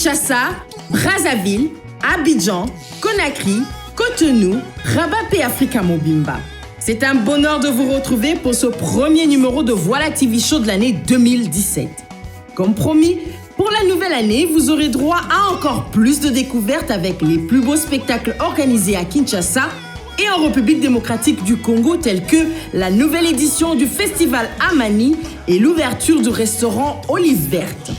Kinshasa, Brazzaville, Abidjan, Conakry, Cotonou, Rabat et Africa Mobimba. C'est un bonheur de vous retrouver pour ce premier numéro de Voilà TV Show de l'année 2017. Comme promis, pour la nouvelle année, vous aurez droit à encore plus de découvertes avec les plus beaux spectacles organisés à Kinshasa et en République démocratique du Congo, tels que la nouvelle édition du festival Amani et l'ouverture du restaurant Olive Verte.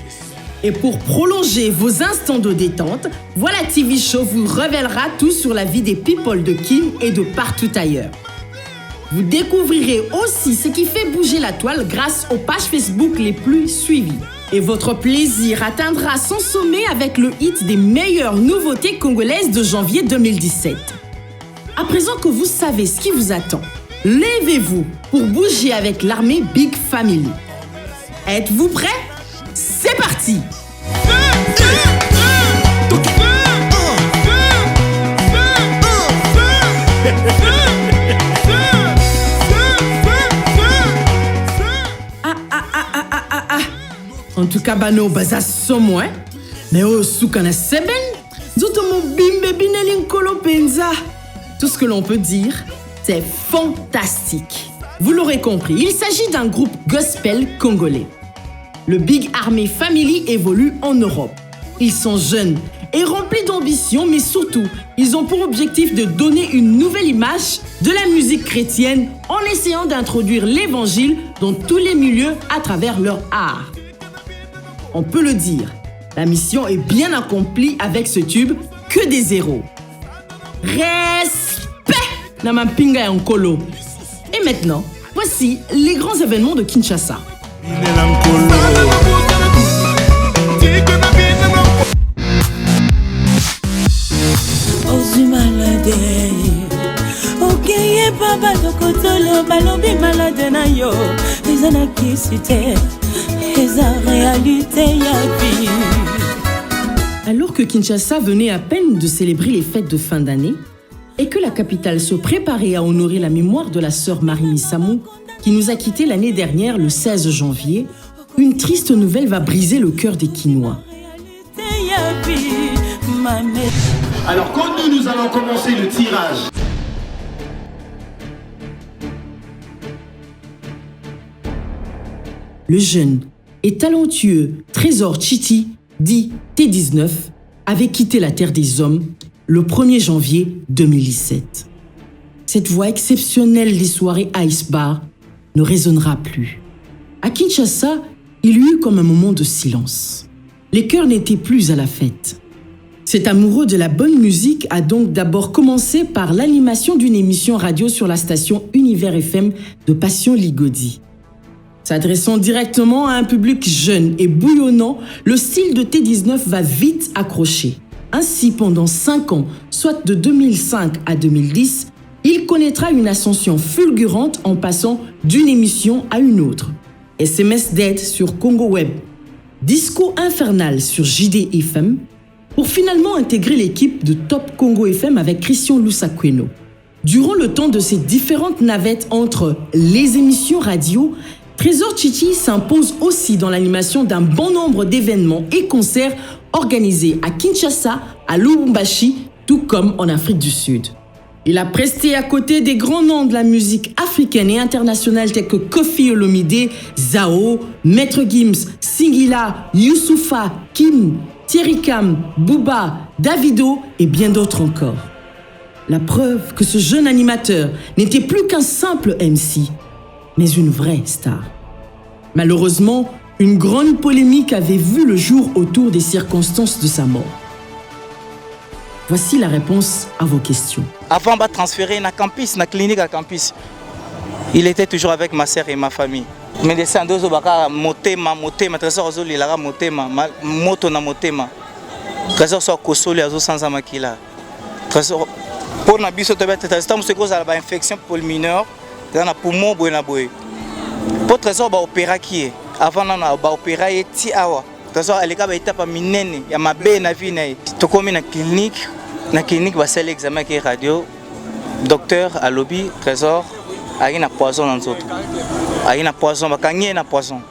Et pour prolonger vos instants de détente, Voilà TV Show vous révélera tout sur la vie des people de Kin et de partout ailleurs. Vous découvrirez aussi ce qui fait bouger la toile grâce aux pages Facebook les plus suivies. Et votre plaisir atteindra son sommet avec le hit des meilleures nouveautés congolaises de janvier 2017. À présent que vous savez ce qui vous attend, levez-vous pour bouger avec l'armée Big Family. Êtes-vous prêts? C'est parti! En tout cas, bano baza somo, mais oh soukana seben, zotomo bimbe binelin kolo penza. Tout ce que l'on peut dire, c'est fantastique. Vous l'aurez compris, il s'agit d'un groupe gospel congolais. Le Big Army Family évolue en Europe. Ils sont jeunes et remplis d'ambition, mais surtout, ils ont pour objectif de donner une nouvelle image de la musique chrétienne en essayant d'introduire l'évangile dans tous les milieux à travers leur art. On peut le dire, la mission est bien accomplie avec ce tube Que des héros. Respect Namampinga et Nkolo. Et maintenant, voici les grands événements de Kinshasa. Alors que Kinshasa venait à peine de célébrer les fêtes de fin d'année et que la capitale se préparait à honorer la mémoire de la sœur Marie Missamou, qui nous a quittés l'année dernière le 16 janvier, une triste nouvelle va briser le cœur des Kinois. Alors quand nous allons commencer le tirage. Le jeune et talentueux Trésor Tchiti, dit T19, avait quitté la terre des hommes le 1er janvier 2017. Cette voix exceptionnelle des soirées Ice Bar ne résonnera plus. À Kinshasa, il y eut comme un moment de silence. Les cœurs n'étaient plus à la fête. Cet amoureux de la bonne musique a donc d'abord commencé par l'animation d'une émission radio sur la station Univers FM de Passion Ligodi. S'adressant directement à un public jeune et bouillonnant, le style de T19 va vite accrocher. Ainsi, pendant 5 ans, soit de 2005 à 2010, il connaîtra une ascension fulgurante en passant d'une émission à une autre. SMS Dead sur Congo Web, Disco Infernal sur JD FM, pour finalement intégrer l'équipe de Top Congo FM avec Christian Lusakweno. Durant le temps de ces différentes navettes entre les émissions radio, Trésor Tchiti s'impose aussi dans l'animation d'un bon nombre d'événements et concerts organisés à Kinshasa, à Lubumbashi, tout comme en Afrique du Sud. Il a presté à côté des grands noms de la musique africaine et internationale tels que Koffi Olomide, Zao, Maître Gims, Singila, Youssoupha, Kim, Thierry Cam, Booba, Davido et bien d'autres encore. La preuve que ce jeune animateur n'était plus qu'un simple MC, mais une vraie star. Malheureusement, une grande polémique avait vu le jour autour des circonstances de sa mort. Voici la réponse à vos questions. Avant de transférer na campus, na clinique à campus, il était toujours avec ma sœur et ma famille. Médecin dozo baka motema trésor zo lilara motema moto na motema. Trésor so kosoli azo sanza makila. Trésor pour na biso to bete trésor c'est cause à la infection pulmonaire dans la poumon boy na boy. Pour trésor ba opéra qui avant na ba opéra ti awa. Trésor aleka ba étape minene ya mabe na vie na to komi na clinique ba sel examen qui radio docteur à lobby trésor a une poison dans autres. A une poison ba kanye na poison.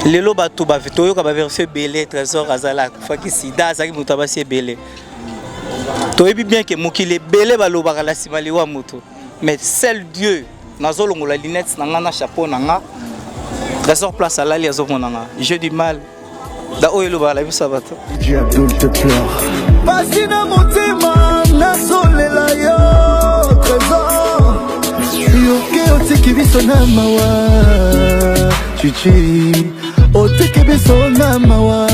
lelo bato toyoka baversion ebele trésor azala akufaki sida azalaki moto abasi ebele toyebi bien ke mokili ebele balobaka na nsima liwa moto mais seul Dieu nazolongola linette na nga na chapeau na nga trésor place alali azomona nga j'ai du mal da oyo elobaka na biso ya bato Abdul te pleure pasi na motema nazolela yo trésor yoke otiki biso na mawa chichi otiki biso na mawa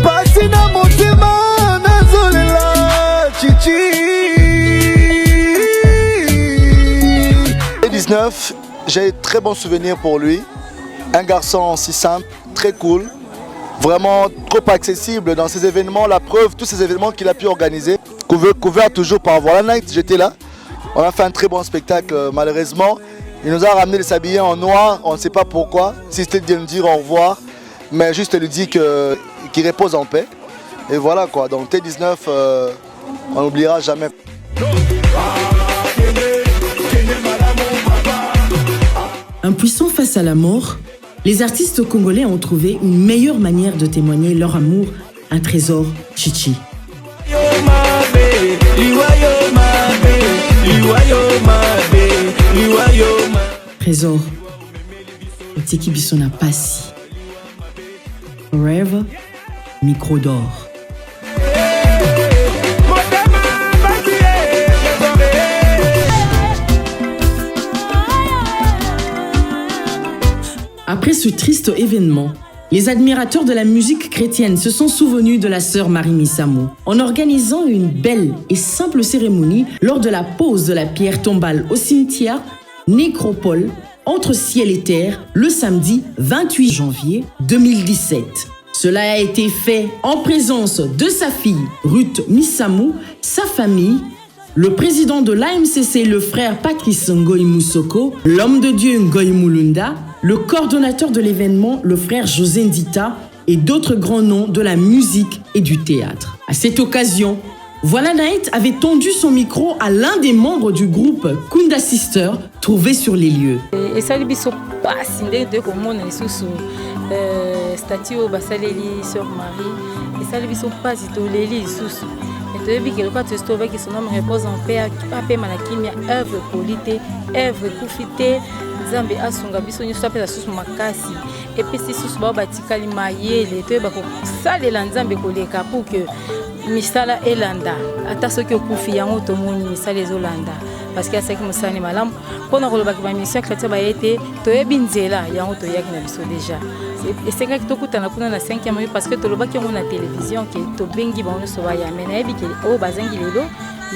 pasi na motema nazolela chichi 19, j'ai très bons souvenirs pour lui. Un garçon si simple, très cool, vraiment trop accessible dans ces événements. La preuve, tous ces événements qu'il a pu organiser, couvert toujours par Voilà Night, j'étais là. On a fait un très bon spectacle, malheureusement. Il nous a ramené de s'habiller en noir, on ne sait pas pourquoi, si c'était de nous dire au revoir, mais juste lui dire qu'il repose en paix. Et voilà quoi, donc T19, on n'oubliera jamais. Impuissants face à la mort, les artistes congolais ont trouvé une meilleure manière de témoigner leur amour à Trésor Chichi. Trésor, otiki biso na pasi. Forever, micro d'or. Après ce triste événement, les admirateurs de la musique chrétienne se sont souvenus de la sœur Marie Missamou en organisant une belle et simple cérémonie lors de la pose de la pierre tombale au cimetière Nécropole entre ciel et terre le samedi 28 janvier 2017. Cela a été fait en présence de sa fille Ruth Missamou, sa famille, le président de l'AMCC, le frère Patrice Ngoï Moussoko, l'homme de Dieu Ngoï Moulunda, le coordonnateur de l'événement, le frère José Ndita, et d'autres grands noms de la musique et du théâtre. À cette occasion, Voilà Night avait tendu son micro à l'un des membres du groupe Kunda Sister, trouvé sur les lieux. Et ça, les sont pas signé de comment on est sous statue au Basaleli sur Marie. Et ça, les sont pas si tous les lits sous. Et tu as vu que quand tu te trouves que son homme repose en paix, pape malakimia, œuvre polité, œuvre profité. Zambe asunga biso nyuso apesa susu makasi et puis si susu ba batikali mayele to ba ko salela nzambe koleka pour que misala elanda ata soki okufi yango to moni misala ezolanda parce que asaki musani malamu pona ko lobaki ba mission chrétien ba yete to yebinzela yango to yaki na biso déjà et c'est que to kutana kuna na 5e mois parce que to lobaki yango na télévision que to bengi ba ono so ba ya mena yebi ke o bazangi lelo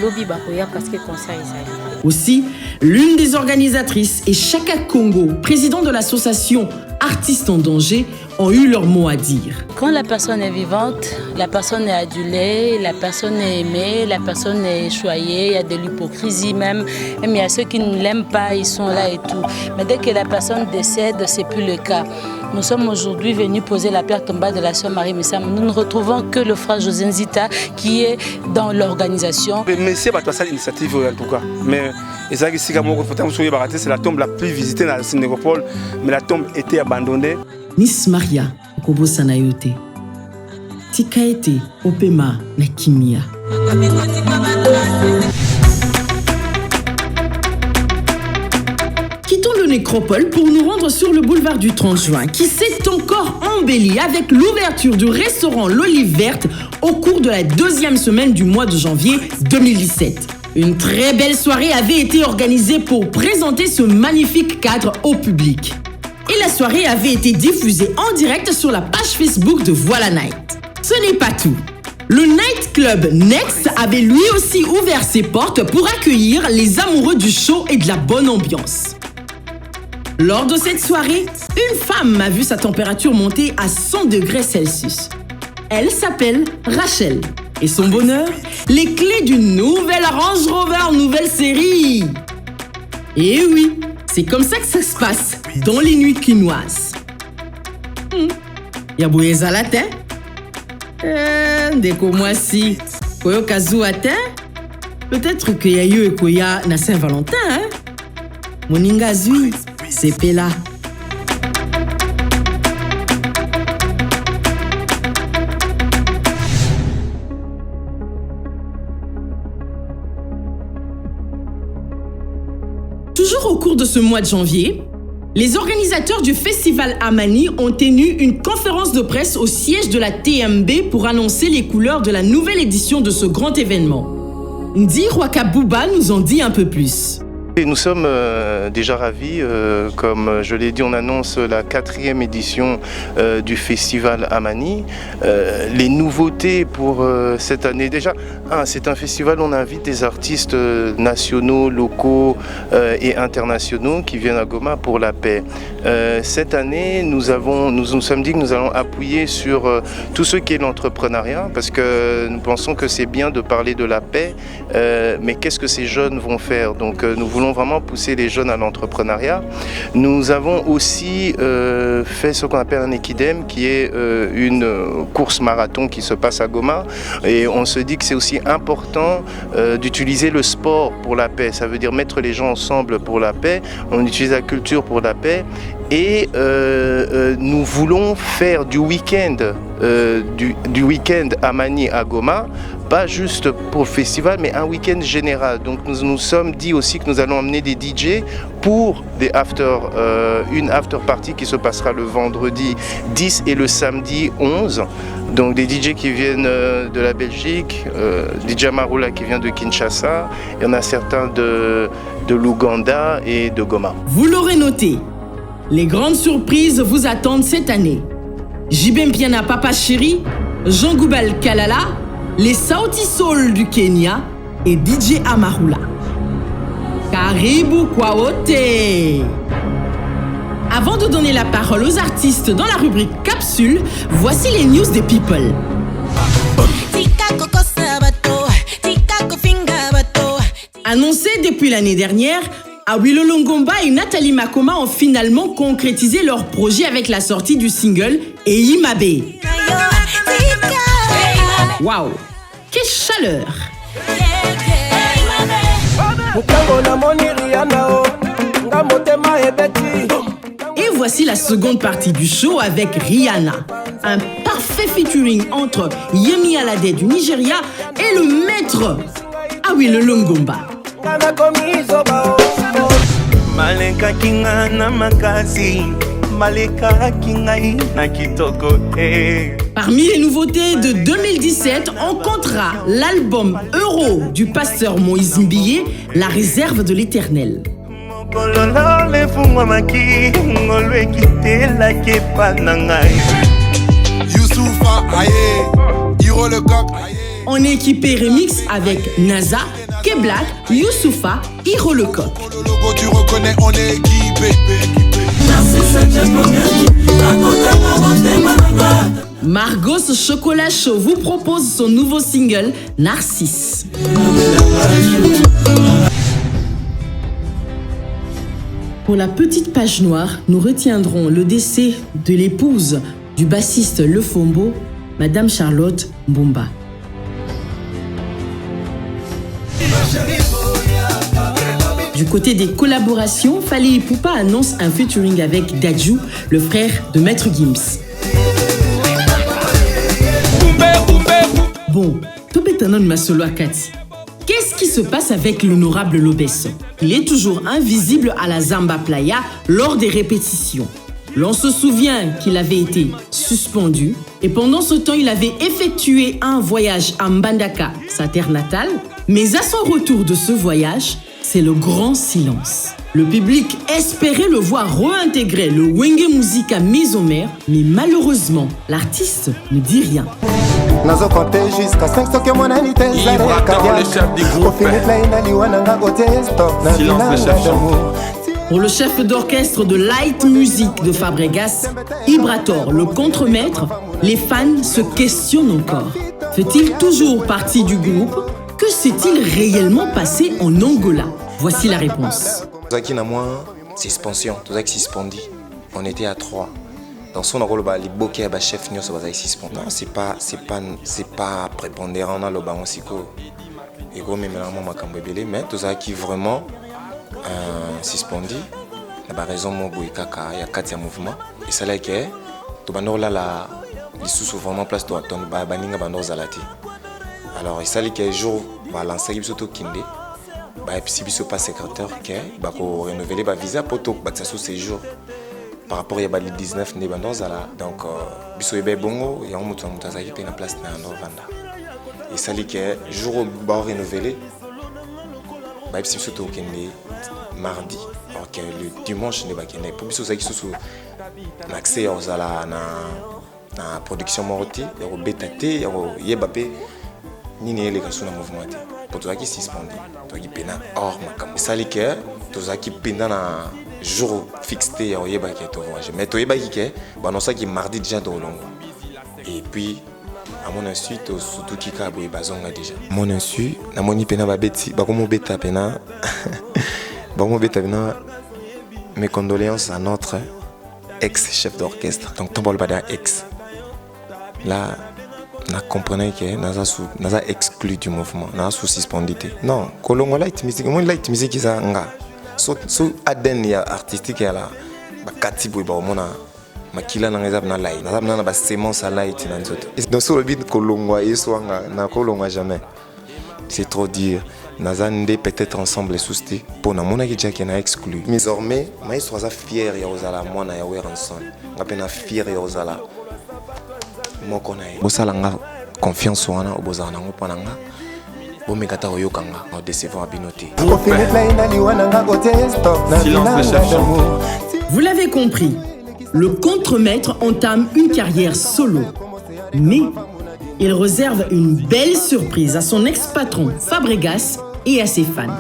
lobi ba ko ya parce que concert ezali. Aussi, l'une des organisatrices et Chaka Congo, président de l'association Artistes en danger, ont eu leur mot à dire. Quand la personne est vivante, la personne est adulée, la personne est aimée, la personne est choyée, il y a de l'hypocrisie même il y a ceux qui ne l'aiment pas, ils sont là et tout. Mais dès que la personne décède, c'est plus le cas. Nous sommes aujourd'hui venus poser la pierre tombale de la sœur Marie Missamou. Nous ne retrouvons que le frère José Nzita qui est dans l'organisation. Mais c'est pas ça l'initiative en tout cas. Mais c'est la tombe la plus visitée dans la Nécropole, mais la tombe était abandonnée. Miss Maria Kobo Sanayote Tikaete Opema Nakimia. Quittons le Nécropole pour nous rendre sur le boulevard du 30 juin qui s'est encore embelli avec l'ouverture du restaurant L'Olive Verte au cours de la 2e semaine du mois de janvier 2017. Une très belle soirée avait été organisée pour présenter ce magnifique cadre au public. Et la soirée avait été diffusée en direct sur la page Facebook de Voilà Night. Ce n'est pas tout. Le nightclub Next avait lui aussi ouvert ses portes pour accueillir les amoureux du show et de la bonne ambiance. Lors de cette soirée, une femme a vu sa température monter à 100 degrés Celsius. Elle s'appelle Rachel. Et son bonheur, les clés d'une nouvelle Range Rover nouvelle série. Et oui, c'est comme ça que ça se passe dans les nuits quinoises. Yaboyeza la terre. Ndeko mwasi. Koyo kazu à terre. Peut-être que yayo et koya na Saint-Valentin. Moninga zui, c'est pela. Toujours au cours de ce mois de janvier, les organisateurs du festival Amani ont tenu une conférence de presse au siège de la TMB pour annoncer les couleurs de la nouvelle édition de ce grand événement. Ndi Rwakabouba nous en dit un peu plus. Et nous sommes déjà ravis, comme je l'ai dit, on annonce la 4e édition du festival Amani. Les nouveautés pour cette année, déjà, c'est un festival où on invite des artistes nationaux, locaux et internationaux qui viennent à Goma pour la paix. Cette année, nous nous sommes dit que nous allons appuyer sur tout ce qui est l'entrepreneuriat, parce que nous pensons que c'est bien de parler de la paix, mais qu'est-ce que ces jeunes vont faire? Donc nous voulons vraiment pousser les jeunes à l'entrepreneuriat. Nous avons aussi fait ce qu'on appelle un équidème, qui est une course marathon qui se passe à Goma, et on se dit que c'est aussi important d'utiliser le sport pour la paix. Ça veut dire mettre les gens ensemble pour la paix. On utilise la culture pour la paix. Et nous voulons faire du week-end Amani à Goma, pas juste pour le festival, mais un week-end général. Donc nous nous sommes dit aussi que nous allons emmener des DJ pour une after party qui se passera le vendredi 10 et le samedi 11. Donc des DJ qui viennent de la Belgique, DJ Marula qui vient de Kinshasa, il y en a certains de l'Ouganda et de Goma. Vous l'aurez noté, les grandes surprises vous attendent cette année. Jibem Piana Papa Chéri, Jean Goubal Kalala, les Sauti Soul du Kenya et DJ Amarula. Karibu Kwaote. Avant de donner la parole aux artistes dans la rubrique Capsule, voici les news des people. Annoncé depuis l'année dernière, Awilo Longomba et Nathalie Makoma ont finalement concrétisé leur projet avec la sortie du single Eimabe. Waouh, quelle chaleur! Et voici la seconde partie du show avec Rihanna. Un parfait featuring entre Yemi Alade du Nigeria et le maître Awilo Longomba. Parmi les nouveautés de 2017, on comptera l'album Euro du pasteur Moïse Mbiye, La réserve de l'Éternel. On est équipé remix avec Naza, K-Black, Youssoufa, Hiro le Coq. Tu reconnais, on est équipé. Margos Chocolat Chaud vous propose son nouveau single Narcisse. Pour la petite page noire, nous retiendrons le décès de l'épouse du bassiste Le Fombo, Madame Charlotte Mbumba. Du côté des collaborations, Fally Ipupa annonce un featuring avec Dadju, le frère de Maître Gims. Bon, Tobetanon Masolo Akati. Qu'est-ce qui se passe avec l'honorable Lobesso? Il est toujours invisible à la Zamba Playa lors des répétitions. L'on se souvient qu'il avait été suspendu et pendant ce temps, il avait effectué un voyage à Mbandaka, sa terre natale. Mais à son retour de ce voyage, c'est le grand silence. Le public espérait le voir réintégrer le Wenge Musica Mesomère, mais malheureusement, l'artiste ne dit rien. Pour le chef d'orchestre de Light Music de Fabregas, Ibrator, le contremaître, les fans se questionnent encore. Fait-il toujours partie du groupe? Que s'est-il réellement passé en Angola? Voici la réponse. Suspension, on était à 3. Dans son rôle, les bokeh et chef nous sommes suspendu. Non, c'est pas prépondérant dans le ballon siko. Et gros même là moi mais tout ça qui vraiment suspendu. La raison mon boy kaka il y a 4 mouvements et ça là que tout bandor là les sous vraiment place toi ton baninga bandor zalati. Alors il s'agit qu'un jour va lancer surtout Kinde et puis si biso pas secrétaire que bah ko renouveler ba visa pour tout bah ça sous séjour par rapport à le 19 né bandons là donc biso ebe bongo ya mutu azaki pe na place na Novanda et ça li que jour ba renouveler bah et puis biso to kende mardi alors que le dimanche ne ba kende pour biso zaki sous l'accès aux ala na production morti ya ko betate ya ko yeba pe nini ele ka suna mouvement te pour toi qui suspendu toi qui pena hors makam ça li que toi qui pena na jour fixé ya yeba ke to voyage mais to yeba ki ba non ça qui mardi déjà dans longo et puis à mon insu to surtout qui ka boy bazonga déjà mon insu na moni pena ba beti ba komo beta pena ba mo beta pena mes condoléances à notre ex-chef d'orchestre donc tombol bada ex là na comprenait que naza exclu du mouvement na sous suspendité non kolongo light music mon light music za nga so aden ya artistique ya la ba katibu ba mona makila na ngeza na light na ba semence à light na nzoto donc sur le beat kolongo yeso nga na kolongo jamais c'est trop dire naza ndé peut-être ensemble sousti pour na mona ki jaki na exclu désormais maestro za fier ya ozala mwana ya Weranson ngapena fier ya ozala moko na ye bosalanga confiance wana obozana ngo pananga bomekata oyokanga o décevant abinoté. Vous l'avez compris, le contremaître entame une carrière solo, mais il réserve une belle surprise à son ex-patron Fabregas et à ses fans.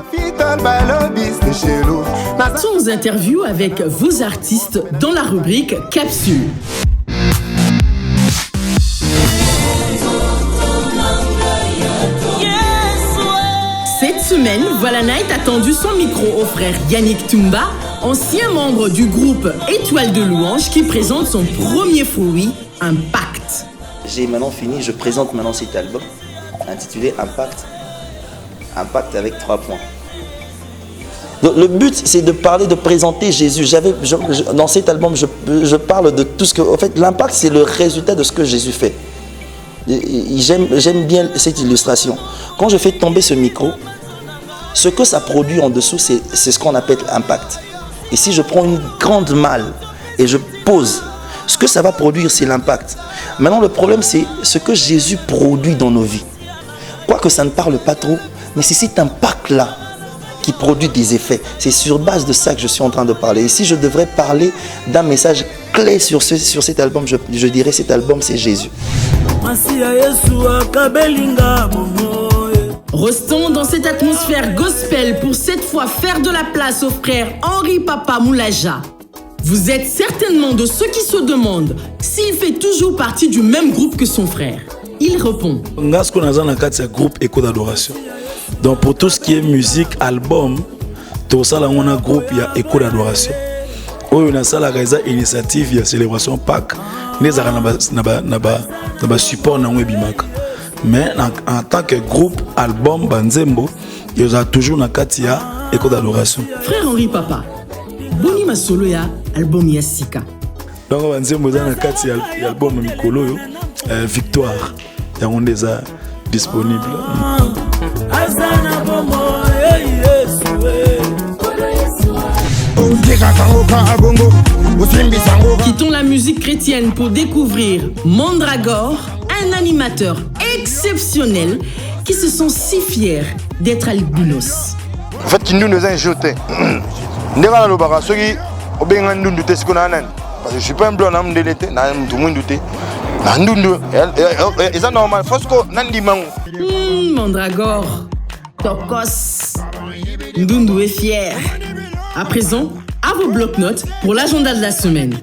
Passons aux interviews avec vos artistes dans la rubrique Capsule. Cette semaine, Voilà Night a tendu son micro au frère Yannick Tumba, ancien membre du groupe Étoile de Louange, qui présente son premier fruit, Impact. J'ai maintenant fini, je présente maintenant cet album intitulé Impact. Impact avec 3 points. Donc, le but, c'est de parler, de présenter Jésus. Dans cet album, je parle de tout ce que... En fait, l'impact, c'est le résultat de ce que Jésus fait. J'aime bien cette illustration. Quand je fais tomber ce micro, ce que ça produit en dessous, c'est ce qu'on appelle impact. Et si je prends une grande malle et je pose, ce que ça va produire, c'est l'impact. Maintenant, le problème, c'est ce que Jésus produit dans nos vies. Quoique ça ne parle pas trop, mais c'est cet impact-là qui produit des effets. C'est sur base de ça que je suis en train de parler. Et si je devrais parler d'un message clé sur cet album, je dirais cet album, c'est Jésus. Restons dans cette atmosphère gospel pour cette fois faire de la place au frère Henri Papa Moulaja. Vous êtes certainement de ceux qui se demandent s'il fait toujours partie du même groupe que son frère. Il répond. Ngasko naza na kati ya groupe Écho d'Adoration. Donc pour tout ce qui est musique, album, tout ça là on a groupe il y a Écho d'Adoration. On a ça la initiative, il y a célébration Pâques. Les na support na webimaka. Mais en tant que groupe, album, banzembo, il y a toujours na kati ya Écho d'Adoration. Frère Henri Papa, boni masolo ya album ya sika. Donc banzembo za na kati ya album mikolo yo Victoire. Il y a un déjà disponible. Quittons la musique chrétienne pour découvrir Mandragore, un animateur exceptionnel qui se sent si fier d'être albinos. En fait, nous nous avons jeté. Nous avons parce que je ne suis pas un blanc, je suis un normal. Mandragore, Tokos, Ndundu est fier. À présent, à vos blocs-notes pour l'agenda de la semaine.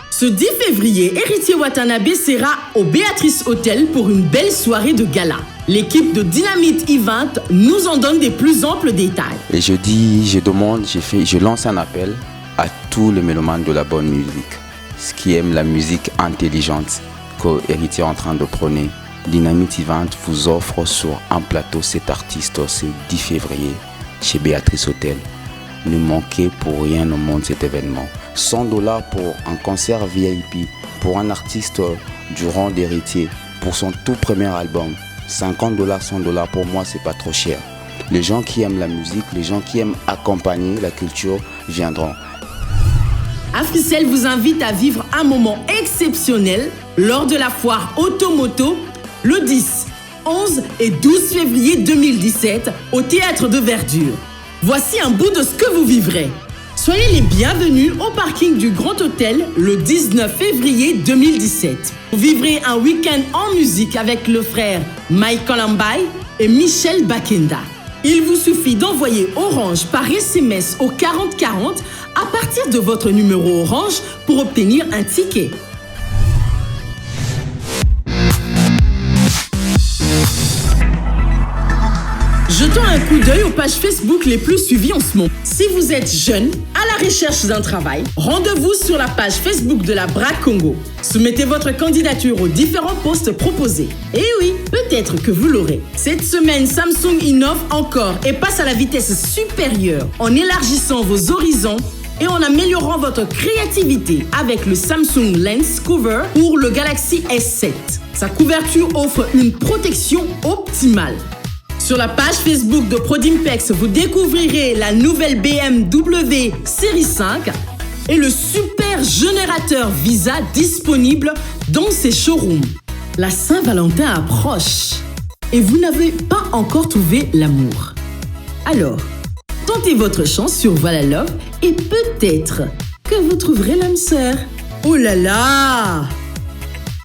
Ce 10 février, Héritier Watanabe sera au Béatrice Hotel pour une belle soirée de gala. L'équipe de Dynamite Event nous en donne des plus amples détails. Et je lance un appel à tous les mélomanes de la bonne musique, ceux qui aiment la musique intelligente que Héritier est en train de prôner. Dynamite Event vous offre sur un plateau cet artiste ce 10 février chez Béatrice Hotel. Ne manquez pour rien au monde cet événement. 100 $ pour un concert VIP, pour un artiste du rang d'héritier, pour son tout premier album. 50 $, 100 $, pour moi, c'est pas trop cher. Les gens qui aiment la musique, les gens qui aiment accompagner la culture viendront. Africell vous invite à vivre un moment exceptionnel lors de la foire Automoto le 10, 11 et 12 février 2017 au Théâtre de Verdure. Voici un bout de ce que vous vivrez. Soyez les bienvenus au parking du Grand Hôtel le 19 février 2017. Vous vivrez un week-end en musique avec le frère Mike Kalambai et Michel Bakenda. Il vous suffit d'envoyer Orange par SMS au 4040 à partir de votre numéro Orange pour obtenir un ticket. Jetons un coup d'œil aux pages Facebook les plus suivies en ce moment. Si vous êtes jeune, à la recherche d'un travail, rendez-vous sur la page Facebook de la BRAC Congo. Soumettez votre candidature aux différents postes proposés. Et oui, peut-être que vous l'aurez. Cette semaine, Samsung innove encore et passe à la vitesse supérieure en élargissant vos horizons et en améliorant votre créativité avec le Samsung Lens Cover pour le Galaxy S7. Sa couverture offre une protection optimale. Sur la page Facebook de Prodimpex, vous découvrirez la nouvelle BMW Série 5 et le super générateur Visa disponible dans ses showrooms. La Saint-Valentin approche et vous n'avez pas encore trouvé l'amour. Alors, tentez votre chance sur Voilà Love et peut-être que vous trouverez l'âme sœur. Oh là là!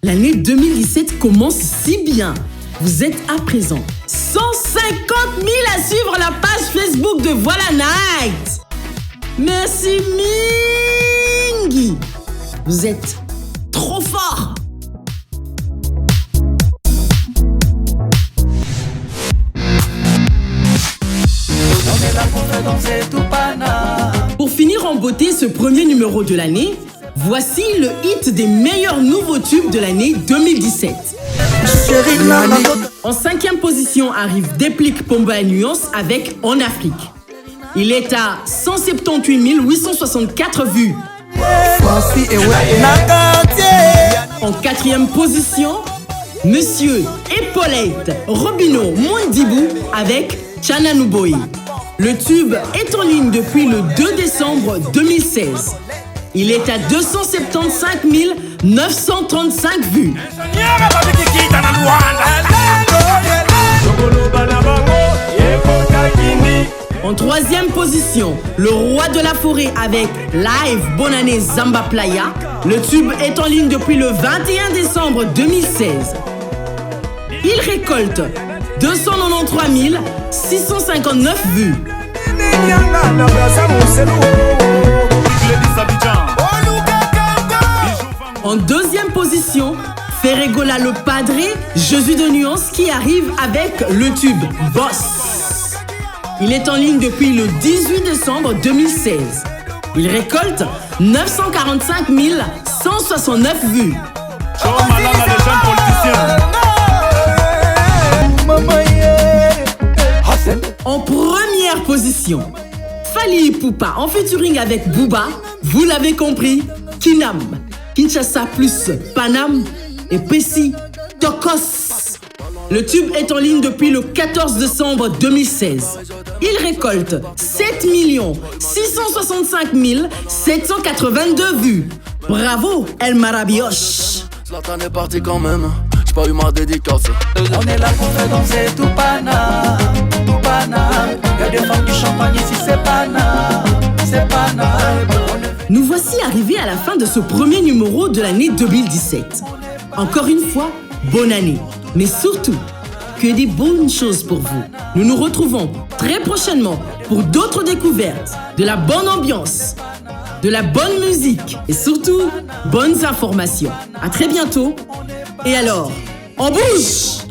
L'année 2017 commence si bien. Vous êtes à présent 150 000 à suivre la page Facebook de Voilà Night. Merci Mingi. Vous êtes trop fort. Pour finir en beauté ce premier numéro de l'année, voici le hit des meilleurs nouveaux tubes de l'année 2017. En 5e position arrive Déplique Pomba Nuance avec En Afrique. Il est à 178 864 vues. En 4e position, Monsieur Epaulette Robino Mondibou avec Chananouboy. Le tube est en ligne depuis le 2 décembre 2016. Il est à 275 935 vues. En 3e position, le roi de la forêt avec Live Bonne Année Zamba Playa. Le tube est en ligne depuis le 21 décembre 2016. Il récolte 293 659 vues. En 2e position, Ferregola le Padré, Jésus de Nuance qui arrive avec le tube Boss. Il est en ligne depuis le 18 décembre 2016. Il récolte 945 169 vues. En première position, Fali Ipupa en featuring avec Booba, vous l'avez compris, Kinam, Kinshasa plus Panam et Pessi Tokos. Le tube est en ligne depuis le 14 décembre 2016. Il récolte 7 665 782 vues. Bravo El Marabioche. Zlatan est parti quand même, j'ai pas eu ma dédicace. On est là pour faire danser tout Paname, tout Paname. Y'a des femmes du champagne ici, c'est Paname, c'est Paname. Nous voici arrivés à la fin de ce premier numéro de l'année 2017. Encore une fois, bonne année, mais surtout, que des bonnes choses pour vous. Nous nous retrouvons très prochainement pour d'autres découvertes, de la bonne ambiance, de la bonne musique et surtout, bonnes informations. À très bientôt. Et alors, on bouge!